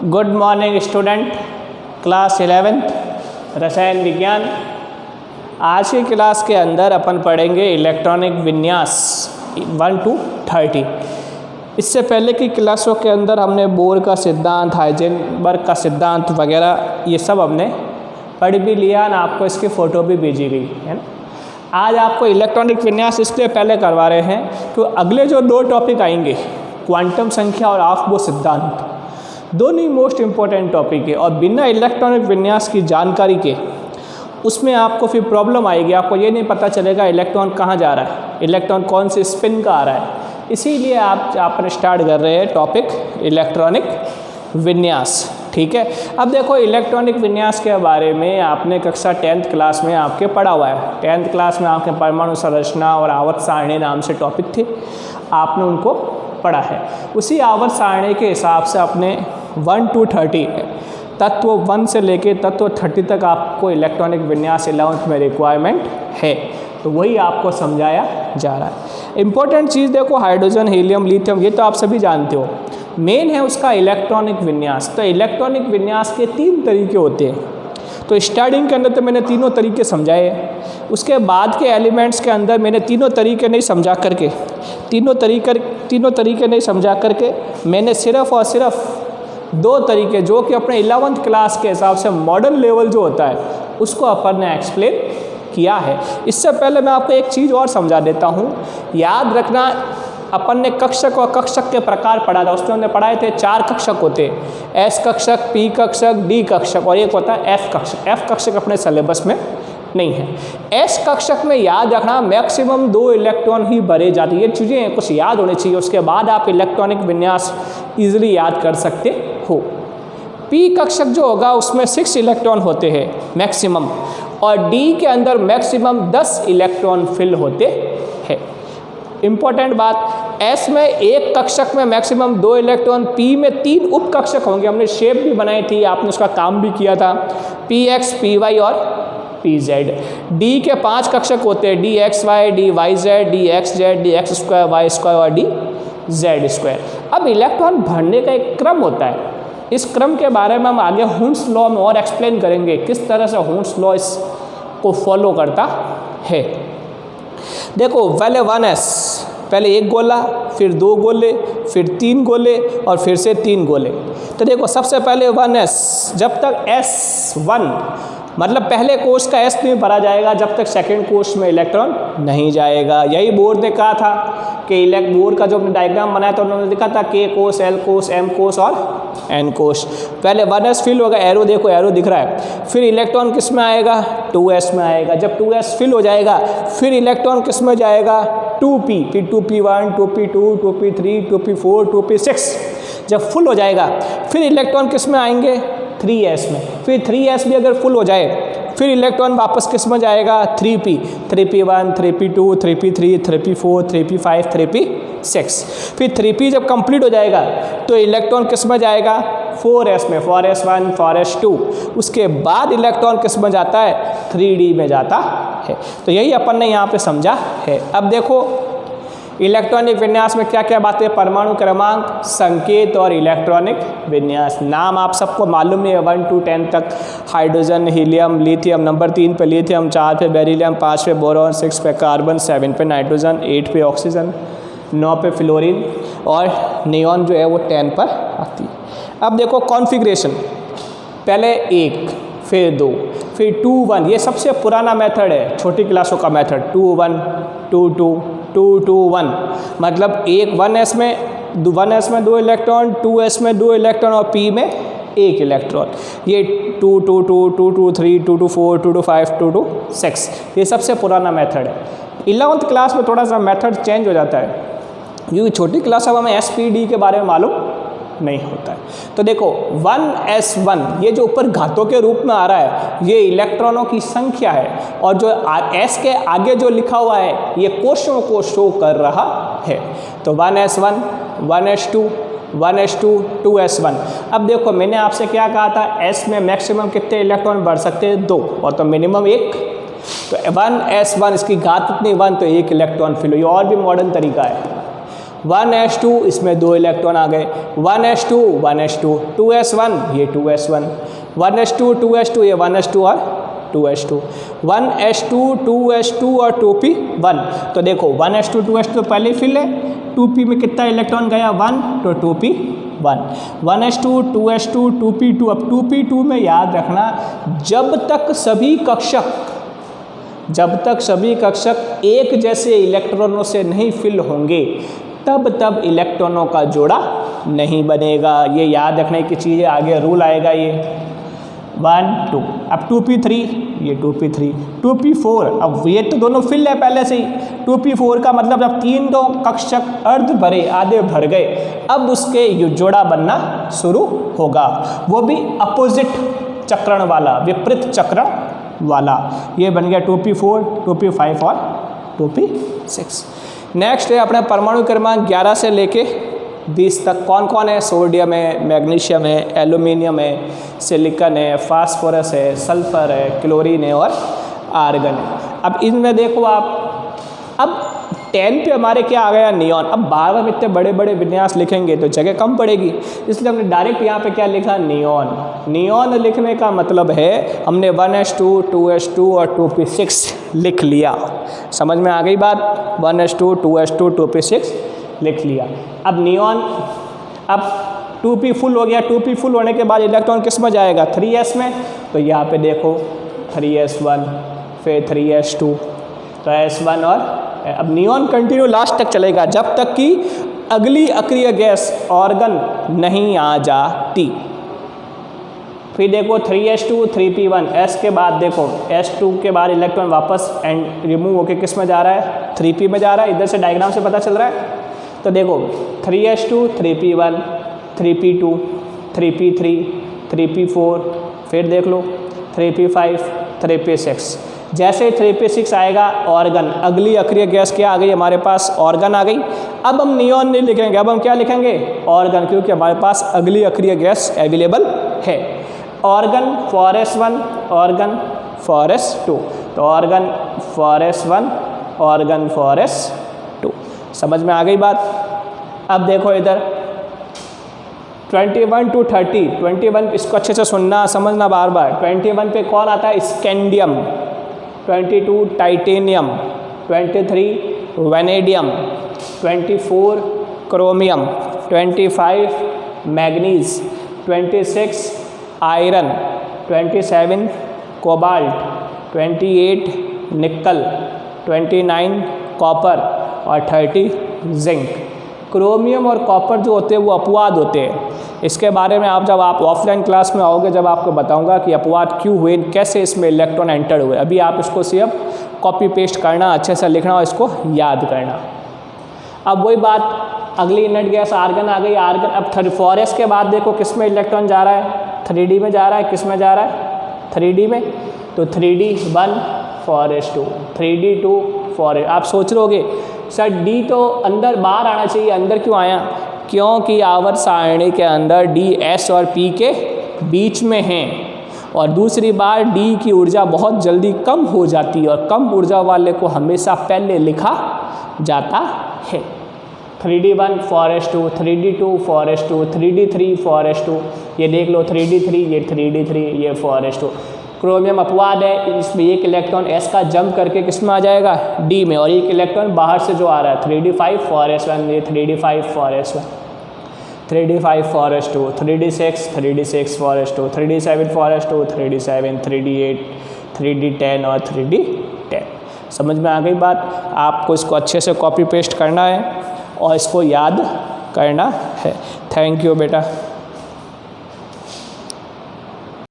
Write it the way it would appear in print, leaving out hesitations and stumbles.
Good morning student, class 11th रसायन विज्ञान। आज की क्लास के अंदर अपन पढ़ेंगे इलेक्ट्रॉनिक विन्यास 1 to 30। इससे पहले की क्लासों के अंदर हमने बोर का सिद्धांत, हाइजेनबर्ग का सिद्धांत वगैरह ये सब हमने पढ़ भी लिया ना, आपको इसकी फ़ोटो भी भेजी गई है ना। आज आपको इलेक्ट्रॉनिक विन्यास इसलिए पहले करवा रहे हैं तो अगले जो दो टॉपिक आएंगे, क्वांटम संख्या और ऑफ-बोर सिद्धांत, दोनों ही मोस्ट इम्पोर्टेंट टॉपिक है। और बिना इलेक्ट्रॉनिक विन्यास की जानकारी के उसमें आपको फिर प्रॉब्लम आएगी, आपको ये नहीं पता चलेगा इलेक्ट्रॉन कहाँ जा रहा है, इलेक्ट्रॉन कौन से स्पिन का आ रहा है। इसीलिए आपने स्टार्ट कर रहे हैं टॉपिक इलेक्ट्रॉनिक विन्यास, ठीक है। अब देखो, इलेक्ट्रॉनिक विन्यास के बारे में आपने कक्षा 10th क्लास में आपके पढ़ा हुआ है। 10th क्लास में आपके परमाणु संरचना और आवर्त सारणी नाम से टॉपिक थे, आपने उनको पढ़ा है। उसी आवर्त सारणी के हिसाब से अपने 1 to 30 तत्व 1 से लेके तत्व 30 तक आपको इलेक्ट्रॉनिक विन्यास 11th में रिक्वायरमेंट है, तो वही आपको समझाया जा रहा है। इम्पोर्टेंट चीज़ देखो, हाइड्रोजन, हीलियम, लिथियम, ये तो आप सभी जानते हो। मेन है उसका इलेक्ट्रॉनिक विन्यास। तो इलेक्ट्रॉनिक विन्यास के 3 तरीके होते हैं। तो स्टार्टिंग के अंदर तो मैंने तीनों तरीके समझाए हैं। उसके बाद के एलिमेंट्स के अंदर मैंने तीनों तरीके नहीं समझा करके मैंने सिर्फ और सिर्फ 2 तरीके, जो कि अपने 11th क्लास के हिसाब से मॉडर्न लेवल जो होता है उसको अपन ने एक्सप्लेन किया है। इससे पहले मैं आपको एक चीज़ और समझा देता हूँ। याद रखना, अपन ने कक्षक और कक्षक के प्रकार पढ़ा था। उसमें हमने पढ़ाए थे 4 कक्षक होते हैं, एस कक्षक, पी कक्षक, डी कक्षक और एक होता है एफ कक्षक। एफ कक्षक अपने सिलेबस में नहीं है। एस कक्षक में याद रखना मैक्सिमम 2 इलेक्ट्रॉन ही भरे जाते हैं। ये चीज़ें कुछ याद होनी चाहिए, उसके बाद आप इलेक्ट्रॉनिक विन्यास ईजिली याद कर सकते हो। पी कक्षक जो होगा उसमें 6 इलेक्ट्रॉन होते हैं मैक्सिमम, और डी के अंदर मैक्सिमम 10 इलेक्ट्रॉन फिल होते हैं। इम्पोर्टेंट बात, एस में एक कक्षक में मैक्सिमम 2 इलेक्ट्रॉन, पी में 3 उप कक्षक होंगे। हमने शेप भी बनाई थी, आपने उसका काम भी किया था, पी एक्स, पी वाई और पी जेड। डी के 5 कक्षक होते हैं, d x y, d y z, d x z, d x square, y square और डी जेड स्क्वायर। अब इलेक्ट्रॉन भरने का एक क्रम होता है। इस क्रम के बारे में हम आगे हुन्स लॉ में और एक्सप्लेन करेंगे, किस तरह से हुन्स लॉ इसको फॉलो करता है। देखो, पहले 1s, पहले 1 गोला, फिर 2 गोले, फिर 3 गोले और फिर से 3 गोले। तो देखो, सबसे पहले 1s, जब तक S1 मतलब पहले कोष का S नहीं भरा जाएगा जब तक सेकंड कोष में इलेक्ट्रॉन नहीं जाएगा। यही बोर ने कहा था कि बोर का जो डायग्राम बनाया था उन्होंने लिखा था K कोष, L कोष, M कोष और N कोष। पहले 1s फिल होगा, एरो देखो, एरो दिख रहा है। फिर इलेक्ट्रॉन किस में आएगा? 2s में आएगा। जब 2s फिल हो जाएगा फिर इलेक्ट्रॉन किस में जाएगा? 2p, फिर 2p1, 2p2, 2p3, 2p4, 2p6। जब फुल हो जाएगा फिर इलेक्ट्रॉन किस में आएंगे? 3s में। फिर 3s भी अगर फुल हो जाए फिर इलेक्ट्रॉन वापस किस में जाएगा? 3p, 3p1, 3p2, 3p3, 3p4, 3p5, 3p6। फिर 3p जब कंप्लीट हो जाएगा तो इलेक्ट्रॉन किस में जाएगा? 4s में, 4s1, 4s2। उसके बाद इलेक्ट्रॉन किस में जाता है? 3d में जाता है। तो यही अपन ने यहाँ पे समझा है। अब देखो, इलेक्ट्रॉनिक विन्यास में क्या क्या बातें, परमाणु क्रमांक, संकेत और इलेक्ट्रॉनिक विन्यास। नाम आप सबको मालूम है 1 to 10 तक। हाइड्रोजन, हीलियम, लिथियम, नंबर 3 पे लिथियम, 4 पे बेरिलियम, 5 पे बोरॉन, 6 पे कार्बन, 7 पे नाइट्रोजन, 8 पे ऑक्सीजन, 9 पे फ्लोरीन और नियॉन जो है वो 10 पर आती है। अब देखो कॉन्फ़िगरेशन, पहले 1, फिर 2, फिर 2 1। ये सबसे पुराना मेथड है, छोटी क्लासों का मेथड। 2 1 2 2 2 2 1 मतलब 1s में 2 इलेक्ट्रॉन, 2s में 2 इलेक्ट्रॉन और p में 1 इलेक्ट्रॉन। ये 2 2 2 2 2 3 2 2 4 2 2 5 2 2 6, ये सबसे पुराना मेथड है। 11th क्लास में थोड़ा सा मेथड चेंज हो जाता है, क्योंकि छोटी क्लास अब हमें SPD के बारे में मालूम नहीं होता है। तो देखो 1s1, ये जो ऊपर घातों के रूप में आ रहा है ये इलेक्ट्रॉनों की संख्या है, और जो s के आगे जो लिखा हुआ है ये कोषों को शो कर रहा है। तो 1s1, 1s2, 1s2, 2s1। अब देखो, मैंने आपसे क्या कहा था, s में मैक्सिमम कितने इलेक्ट्रॉन बढ़ सकते हैं? 2, और तो मिनिमम 1। तो 1s1, इसकी घात कितनी? 1, तो 1 इलेक्ट्रॉन फिल हुई। और भी मॉडर्न तरीका है, 1s2 इसमें 2 इलेक्ट्रॉन आ गए, 1s2 1s2 2s1 ये 2s1 1s2 2s2 ये 1s2 और 2s2 1s2 2s2 और 2p1। तो देखो 1s2 2s2 तो पहले फिल है, 2p में कितना इलेक्ट्रॉन गया 1 तो 2p1 1s2 2s2 2p2। अब 2p2 में याद रखना जब तक सभी कक्षक एक जैसे इलेक्ट्रॉनों से नहीं फिल होंगे तब इलेक्ट्रॉनों का जोड़ा नहीं बनेगा। ये याद रखने की चीज़ है, आगे रूल आएगा ये 1 2। अब 2p3 ये 2p3 2p4, अब ये तो दोनों फिल है पहले से ही। 2p4 का मतलब जब तीनों कक्षक अर्ध भरे आधे भर गए अब उसके जोड़ा बनना शुरू होगा, वो भी अपोजिट चक्रण वाला, विपरीत चक्रण वाला। ये बन गया 2p4 2p5 और 2p6। नेक्स्ट है अपने परमाणु क्रमांक 11 से लेके 20 तक कौन कौन है। सोडियम है, मैग्नीशियम है, एल्यूमिनियम है, सिलिकॉन है, फास्फोरस है, सल्फर है, क्लोरीन है और आर्गन है। अब इनमें देखो आप, अब 10 पे हमारे क्या आ गया नियॉन। अब बार बार इतने बड़े बड़े विन्यास लिखेंगे तो जगह कम पड़ेगी, इसलिए हमने डायरेक्ट यहाँ पे क्या लिखा नियॉन। नियॉन लिखने का मतलब है हमने 1s2 2s2 और 2p6 लिख लिया। समझ में आ गई बात, 1s2 2s2 2p6 लिख लिया। अब नियॉन, अब 2p फुल हो गया, 2p फुल होने के बाद इलेक्ट्रॉन किस में जाएगा 3s में। तो यहाँ पे देखो 3s1 फिर 3s2 तो s1 और अब नियॉन कंटिन्यू लास्ट तक चलेगा जब तक कि अगली अक्रिय गैस ऑर्गन नहीं आ जाती। फिर देखो 3s2 3p1 s के बाद देखो s2 के बाद इलेक्ट्रॉन वापस एंड रिमूव होके किस में जा रहा है 3p में जा रहा है। इधर से डायग्राम से पता चल रहा है। तो देखो 3s2 3p1 3p2 3p3 3p4 फिर देख लो 3p5 3p6। जैसे 3p6 आएगा ऑर्गन, अगली अक्रिय गैस क्या आ गई हमारे पास ऑर्गन आ गई। अब हम नियॉन नहीं लिखेंगे, अब हम क्या लिखेंगे ऑर्गन, क्योंकि हमारे पास अगली अक्रिय गैस अवेलेबल है। Organ for s1 organ for s2 तो organ for s1 organ for s2। समझ में आ गई बात। अब देखो इधर 21 to 30 21 इसको अच्छे से सुनना समझना बार बार। 21 पे कौन आता है scandium, 22 titanium, 23 vanadium, 24 chromium, 25 manganese, 26 iron, 27 cobalt, 28 निकल, 29 कॉपर और 30 जिंक। क्रोमियम और कॉपर जो होते हैं वो अपवाद होते हैं। इसके बारे में आप जब आप ऑफलाइन क्लास में आओगे जब आपको बताऊंगा कि अपवाद क्यों हुए, कैसे इसमें इलेक्ट्रॉन एंटर हुए। अभी आप इसको सिर्फ कॉपी पेस्ट करना, अच्छे से लिखना और इसको याद करना। अब वही बात अगली इनर्ट गैस आर्गन आ गई। आर्गन अब 4s के बाद देखो किस में इलेक्ट्रॉन जा रहा है 3d में जा रहा है। किस में जा रहा है 3d में। तो 3d1 4s2 3d2 4s। आप सोच रहोगे सर डी तो अंदर बाहर आना चाहिए, अंदर क्यों आया? क्योंकि आवर्त सारणी के अंदर डी एस और पी के बीच में हैं और दूसरी बार डी की ऊर्जा बहुत जल्दी कम हो जाती है और कम ऊर्जा वाले को हमेशा पहले लिखा जाता है। 3d1 4s2 3d2 4s2 3d3 4s2 ये देख लो 3d3 ये 3d3 ये 4s2। क्रोमियम अपवाद है, इसमें एक इलेक्ट्रॉन s का जंप करके किस में आ जाएगा d में और एक इलेक्ट्रॉन बाहर से जो आ रहा है 3d5 4s1 ये 3d5 4s1 3d5 4s2 3d6 3d6 4s2 3d7 4s2 3d7 3d8 3d10 और 3d10। समझ में आ गई बात। आपको इसको अच्छे से कॉपी पेस्ट करना है और इसको याद करना है। थैंक यू बेटा।